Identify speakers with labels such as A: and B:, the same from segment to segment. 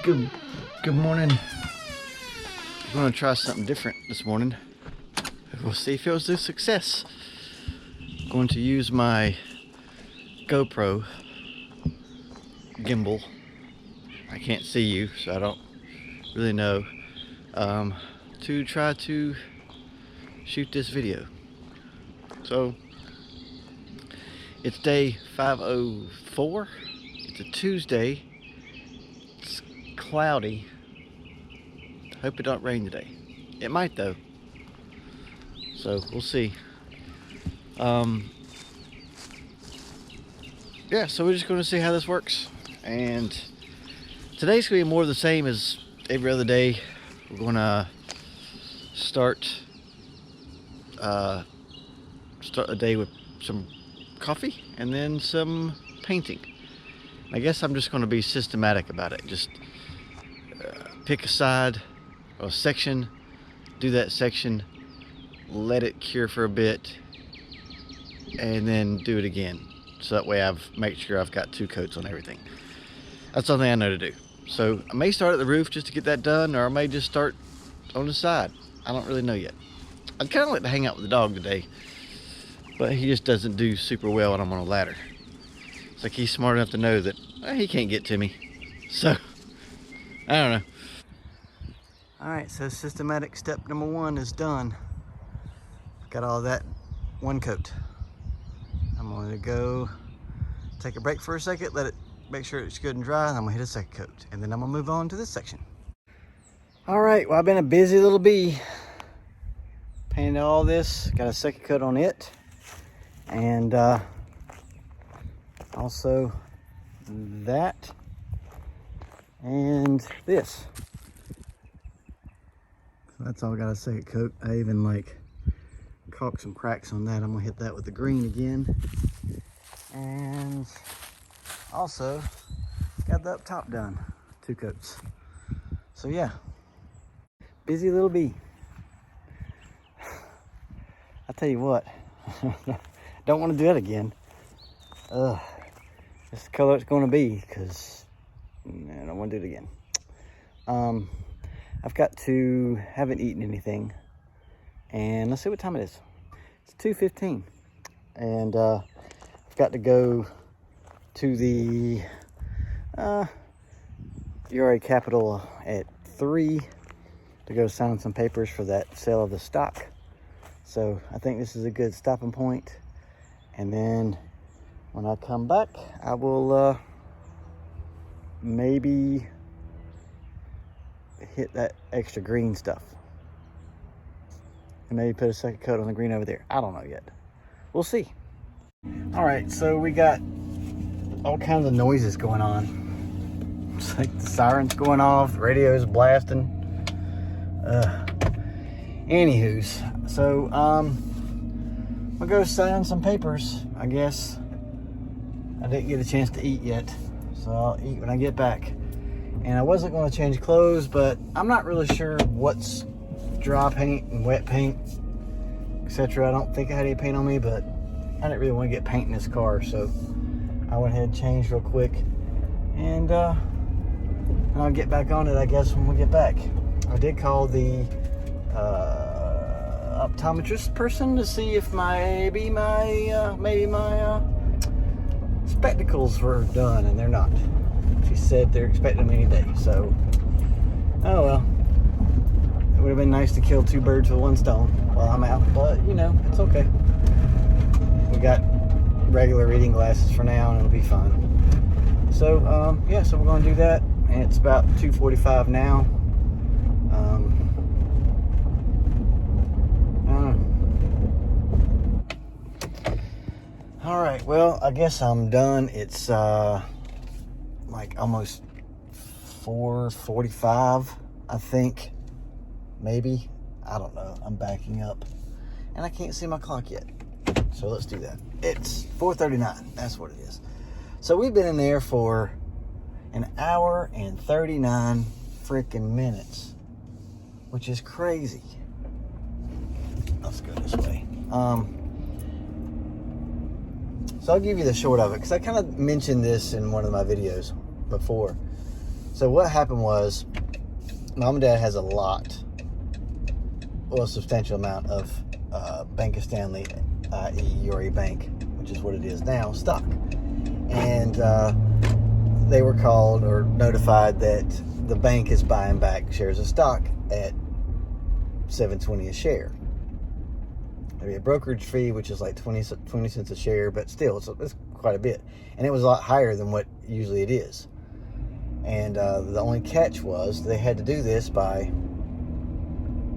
A: Good morning. I'm gonna try something different this morning. We'll see if it was a success. I'm going to use my GoPro gimbal. I can't see you, so I don't really know. To try to shoot this video. So it's day 504. It's a Tuesday. It's cloudy. Hope it don't rain today. It might though. So we'll see. Yeah, so we're just going to see how this works. And today's going to be more of the same as every other day. We're going to start the day with some coffee and then some painting. I guess I'm just going to be systematic about it. Just pick a side or a section, do that section, let it cure for a bit, and then do it again. So that way I've made sure I've got 2 coats on everything. That's something I know to do. So I may start at the roof just to get that done, or I may just start on the side. I don't really know yet. I'd kind of like to hang out with the dog today, but he just doesn't do super well when I'm on a ladder. It's like he's smart enough to know that he can't get to me. So, I don't know. Alright, so systematic step number 1 is done. Got all that 1 coat. I'm going to go take a break for a second, let it make sure it's good and dry, and I'm going to hit a second coat. And then I'm going to move on to this section. Alright, well, I've been a busy little bee. Painted all this, got a second coat on it. And also that and this. So that's all got a second coat. I even like caulked some cracks on that. I'm gonna hit that with the green again. And also got the up top done, 2 coats. So yeah, busy little bee. I tell you what, don't want to do that again. This is the color it's going to be, because I don't want to do it again. Haven't eaten anything, and let's see what time it is. It's 2:15, and I've got to go to the URA Capitol at 3 to go sign some papers for that sale of the stock. So I think this is a good stopping point, and then when I come back, I will maybe hit that extra green stuff and maybe put a second coat on the green over there. I don't know yet. We'll see. All right, so we got all kinds of noises going on. It's like the sirens going off, the radio's blasting. Anywho's, so I'll go sign some papers, I guess. I didn't get a chance to eat yet, so I'll eat when I get back. And I wasn't going to change clothes, but I'm not really sure what's dry paint and wet paint, etc. I don't think I had any paint on me, but I didn't really want to get paint in this car, so I went ahead and changed real quick. And I'll get back on it, I guess, when we get back. I did call the optometrist person to see if maybe my spectacles were done, and they're not. She said they're expecting them any day, so oh well. It would have been nice to kill 2 birds with 1 stone while I'm out, but you know, it's okay. We got regular reading glasses for now, and it'll be fine. So yeah, so we're going to do that, and it's about 2:45 now. All right, well, I guess I'm done. It's like almost 4:45, I think, maybe. I don't know. I'm backing up, and I can't see my clock yet. So let's do that. It's 4:39. That's what it is. So we've been in there for an hour and 39 freaking minutes, which is crazy. Let's go this way. So I'll give you the short of it, because I kind of mentioned this in one of my videos before. So what happened was, Mom and Dad has a substantial amount of Bank of Stanley, i.e. Uri Bank, which is what it is now, stock. And they were called or notified that the bank is buying back shares of stock at $7.20 a share. There'd be a brokerage fee, which is like 20 cents a share, but still, it's quite a bit. And it was a lot higher than what usually it is. And the only catch was they had to do this by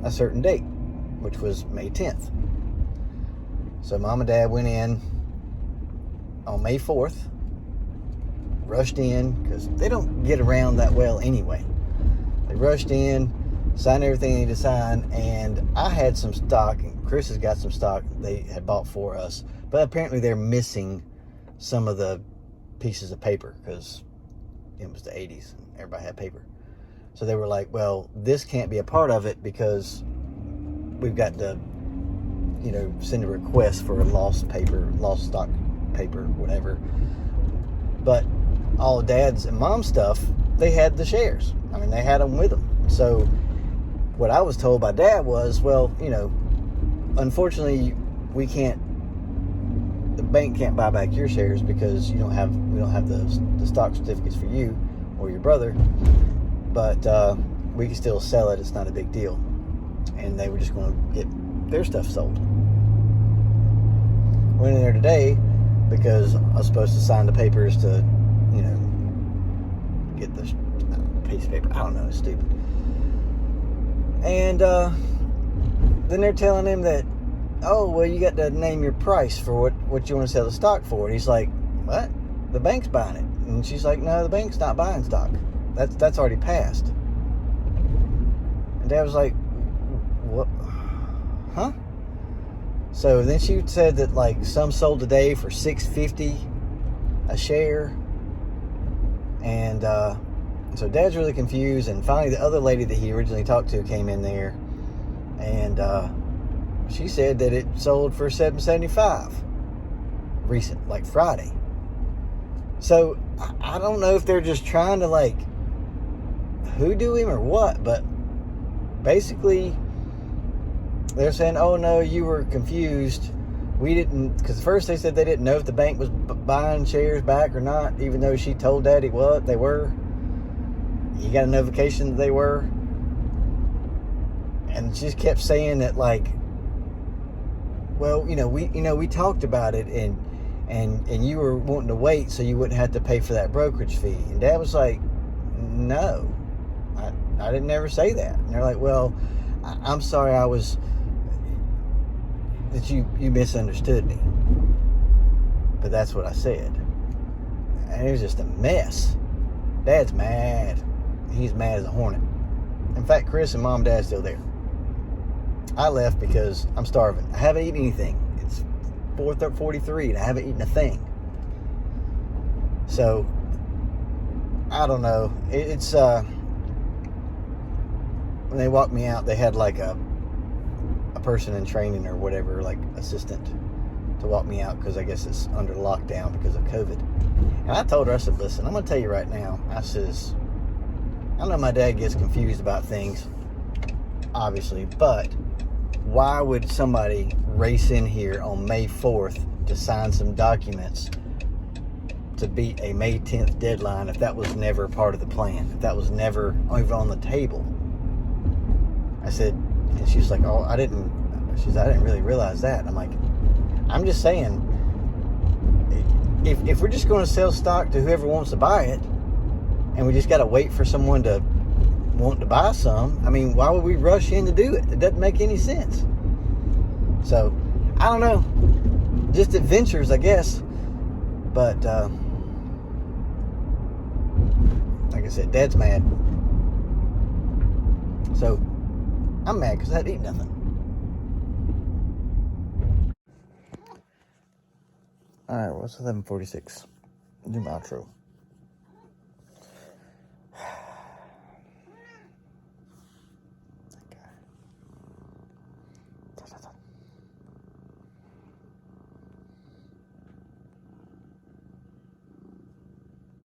A: a certain date, which was May 10th. So Mom and Dad went in on May 4th, rushed in, because they don't get around that well anyway. They rushed in, signed everything they needed to sign, and I had some stock, and Chris has got some stock they had bought for us, but apparently they're missing some of the pieces of paper, because it was the 80s and everybody had paper. So they were like, well, this can't be a part of it because we've got to, send a request for lost stock paper, whatever. But all Dad's and Mom's stuff, they had the shares. I mean, they had them with them. So what I was told by Dad was, well, unfortunately, the bank can't buy back your shares because we don't have the stock certificates for you or your brother, but we can still sell it. It's not a big deal. And they were just going to get their stuff sold. Went in there today because I was supposed to sign the papers to, get the piece of paper. I don't know, it's stupid. And then they're telling him that, oh, well, you got to name your price for what you want to sell the stock for. And he's like, what? The bank's buying it. And she's like, no, the bank's not buying stock. That's already passed. And Dad was like, what? Huh? So then she said that like some sold today for $6.50 a share. And so Dad's really confused. And finally the other lady that he originally talked to came in there, and she said that it sold for $7.75 recent, like Friday. So I don't know if they're just trying to like hoodoo him or what, but basically they're saying, oh no, you were confused. We didn't, because first they said they didn't know if the bank was buying shares back or not, even though she told Daddy what they were. He got a notification that they were. And she just kept saying that like, well, we talked about it and you were wanting to wait so you wouldn't have to pay for that brokerage fee. And Dad was like, no, I didn't ever say that. And they're like, well, I'm sorry that you misunderstood me. But that's what I said. And it was just a mess. Dad's mad. He's mad as a hornet. In fact, Chris and Mom and Dad are still there. I left because I'm starving. I haven't eaten anything. It's 4:43 and I haven't eaten a thing. So, I don't know. It's when they walked me out, they had like a person in training or whatever, like assistant, to walk me out because I guess it's under lockdown because of COVID. And I told her, I said, listen, I'm going to tell you right now. I says, I know my dad gets confused about things, obviously, but why would somebody race in here on May 4th to sign some documents to beat a May 10th deadline if that was never part of the plan, if that was never even on the table? I said, and she's like, oh, I didn't really realize that. I'm like, I'm just saying, if we're just going to sell stock to whoever wants to buy it, and we just got to wait for someone to want to buy some, I mean, why would we rush in to do it? It doesn't make any sense. So, I don't know. Just adventures, I guess. But, like I said, Dad's mad. So, I'm mad because I didn't eat nothing. Alright, well, it's 11:46. Do my outro.